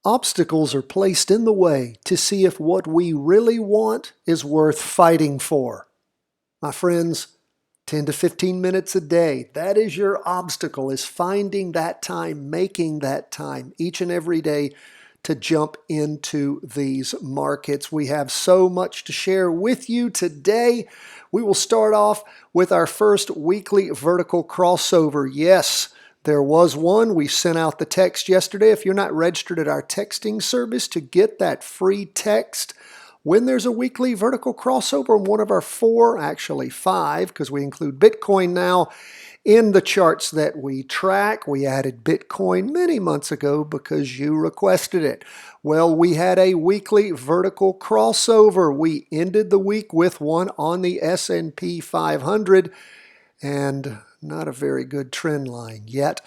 Obstacles are placed in the way to see if what we really want is worth fighting for. My friends, 10 to 15 minutes a day, that is your obstacle, is finding that time, making that time each and every day to jump into these markets. We have so much to share with you today. We will start off with our first weekly vertical crossover. Yes, there was one. We sent out the text yesterday. If you're not registered at our texting service to get that free text when there's a weekly vertical crossover on one of our four, actually five, because we include Bitcoin now in the charts that we track. We added Bitcoin many months ago because you requested it. Well, we had a weekly vertical crossover. We ended the week with one on the S&P 500, and not a very good trend line yet,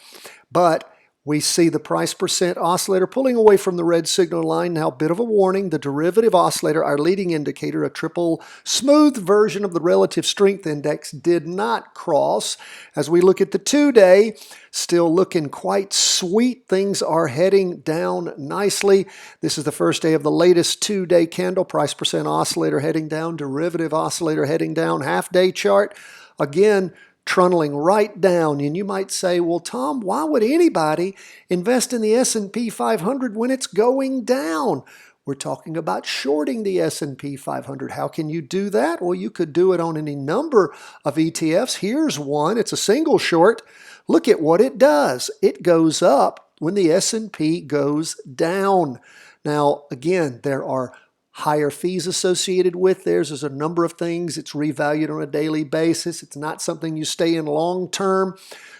but we see the price percent oscillator pulling away from the red signal line. Now, a bit of a warning, the derivative oscillator, our leading indicator, a triple smooth version of the relative strength index, did not cross. As we look at the 2-day, still looking quite sweet. Things are heading down nicely. This is the first day of the latest 2-day candle. Price percent oscillator heading down, derivative oscillator heading down, half-day chart. Again, trundling right down. And you might say, well, Tom, why would anybody invest in the S&P 500 when it's going down? We're talking about shorting the S&P 500. How can you do that? Well, you could do it on any number of ETFs. Here's one. It's a single short. Look at what it does. It goes up when the S&P goes down. Now, again, there are higher fees associated with theirs. There's a number of things. It's revalued on a daily basis. It's not something you stay in long term,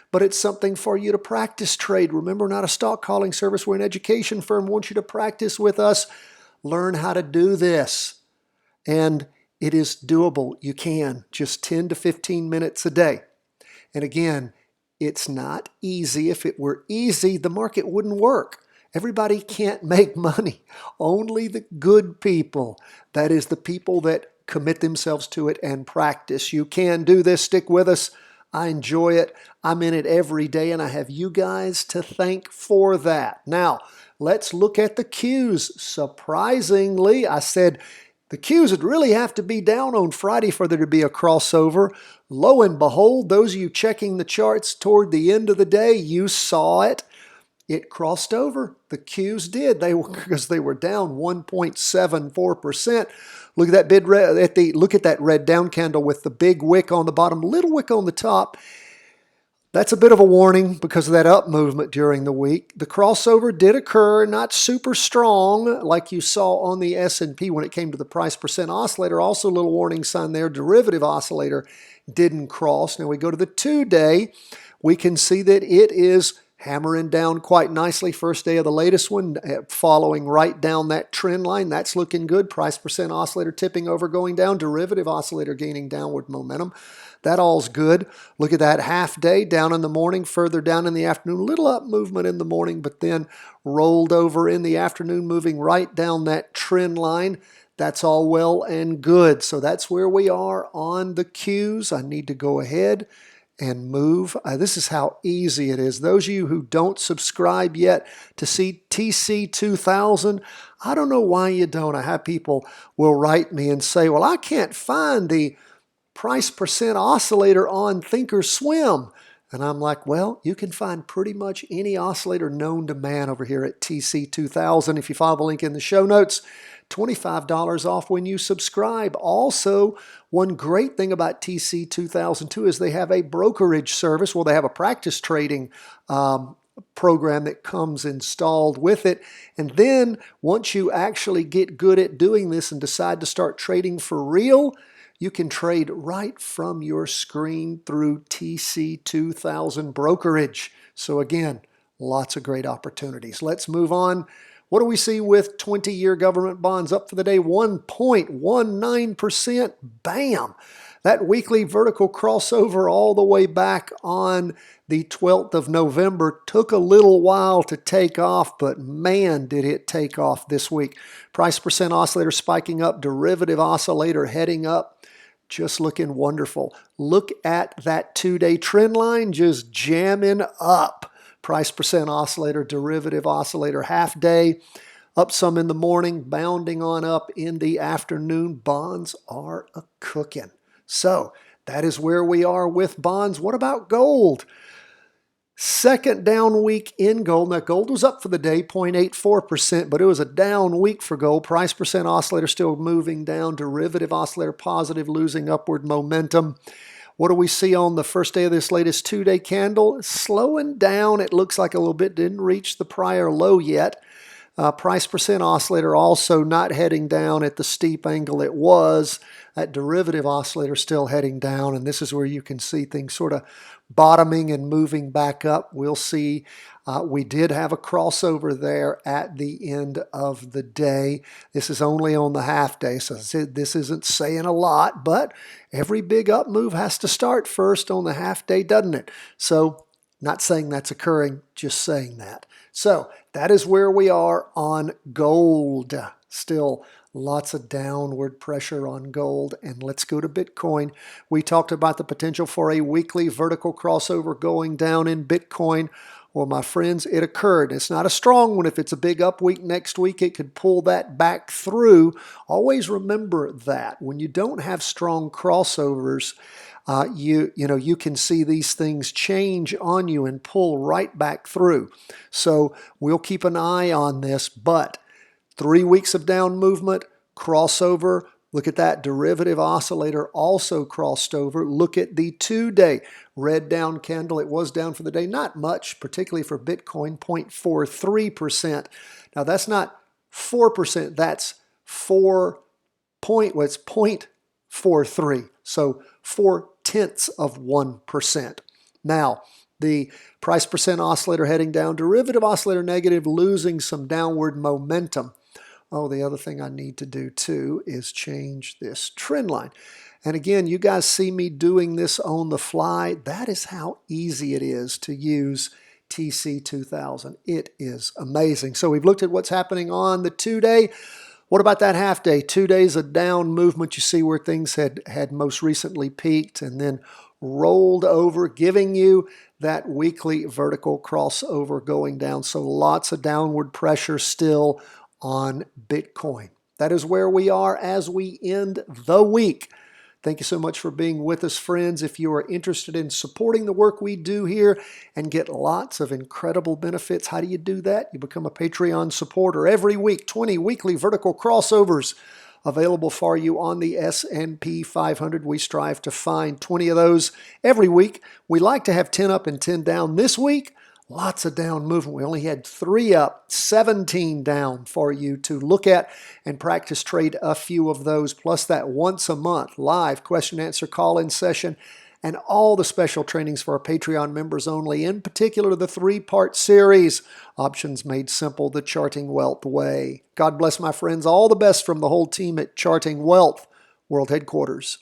but it's something for you to practice trade. Remember, not a stock calling service. We're an education firm. We want you to practice with us. Learn how to do this. And it is doable. You can. Just 10 to 15 minutes a day. And again, it's not easy. If it were easy, the market wouldn't work. Everybody can't make money. Only the good people. That is the people that commit themselves to it and practice. You can do this. Stick with us. I enjoy it. I'm in it every day, and I have you guys to thank for that. Now, let's look at the Qs. Surprisingly, I said the Qs would really have to be down on Friday for there to be a crossover. Lo and behold, those of you checking the charts toward the end of the day, you saw it. It crossed over. The Qs did. Because they were down 1.74%. Look at that look at that red down candle with the big wick on the bottom, little wick on the top. That's a bit of a warning because of that up movement during the week. The crossover did occur, not super strong like you saw on the S&P when it came to the price percent oscillator. Also a little warning sign there. Derivative oscillator didn't cross. Now we go to the 2-day. We can see that it is hammering down quite nicely. First day of the latest one, following right down that trend line. That's looking good. Price percent oscillator tipping over, going down. Derivative oscillator gaining downward momentum. That all's good. Look at that half day down in the morning, further down in the afternoon. Little up movement in the morning, but then rolled over in the afternoon, moving right down that trend line. That's all well and good. So that's where we are on the Qs. I need to go ahead and move. This is how easy it is. Those of you who don't subscribe yet to see TC 2000, I don't know why you don't. I have people will write me and say, well, I can't find the price percent oscillator on Thinkorswim. And I'm like, well, you can find pretty much any oscillator known to man over here at TC 2000. If you follow the link in the show notes, $25 off when you subscribe. Also, one great thing about TC 2002 is they have a brokerage service. Well, they have a practice trading program that comes installed with it. And then once you actually get good at doing this and decide to start trading for real, you can trade right from your screen through TC 2000 brokerage. So again, lots of great opportunities. Let's move on. What do we see with 20-year government bonds up for the day? 1.19%. Bam! That weekly vertical crossover all the way back on the 12th of November took a little while to take off, but man, did it take off this week. Price percent oscillator spiking up, derivative oscillator heading up, just looking wonderful. Look at that 2-day trend line just jamming up. price percent oscillator, derivative oscillator, half day, up some in the morning, bounding on up in the afternoon. Bonds are a cooking. So that is where we are with bonds. What about gold? Second down week in gold. Now, gold was up for the day, 0.84%, but it was a down week for gold. Price percent oscillator still moving down. Derivative oscillator positive, losing upward momentum. What do we see on the first day of this latest 2-day candle? Slowing down. It looks like a little bit. Didn't reach the prior low yet. Price percent oscillator also not heading down at the steep angle it was. That derivative oscillator still heading down, and this is where you can see things sort of bottoming and moving back up. We'll see. We did have a crossover there at the end of the day. This is only on the half day, so this isn't saying a lot, but every big up move has to start first on the half day, doesn't it? So not saying that's occurring, just saying that. So that is where we are on gold. Still lots of downward pressure on gold. And let's go to Bitcoin. We talked about the potential for a weekly vertical crossover going down in Bitcoin. Well, my friends, it occurred. It's not a strong one. If it's a big up week next week, it could pull that back through. Always remember that when you don't have strong crossovers, you can see these things change on you and pull right back through. So we'll keep an eye on this, but 3 weeks of down movement, crossover. Look at that derivative oscillator also crossed over. Look at the 2-day red down candle. It was down for the day. Not much, particularly for Bitcoin, 0.43%. Now that's not 4%. That's 0.43. So 0.4%. Now, the price percent oscillator heading down, derivative oscillator negative, losing some downward momentum. Oh, the other thing I need to do too is change this trend line. And again, you guys see me doing this on the fly. That is how easy it is to use TC2000. It is amazing. So we've looked at what's happening on the 2-day. What about that half day? 2 days of down movement. You see where things had most recently peaked and then rolled over, giving you that weekly vertical crossover going down. So lots of downward pressure still on Bitcoin. That is where we are as we end the week. Thank you so much for being with us, friends. If you are interested in supporting the work we do here and get lots of incredible benefits, how do you do that? You become a Patreon supporter. Every week, 20 weekly vertical crossovers available for you on the S&P 500. We strive to find 20 of those every week. We like to have 10 up and 10 down. This week, lots of down movement. We only had 3 up, 17 down for you to look at and practice trade a few of those, plus that once a month live question answer call-in session and all the special trainings for our Patreon members only, in particular the 3-part series, Options Made Simple, the Charting Wealth Way. God bless my friends. All the best from the whole team at Charting Wealth World Headquarters.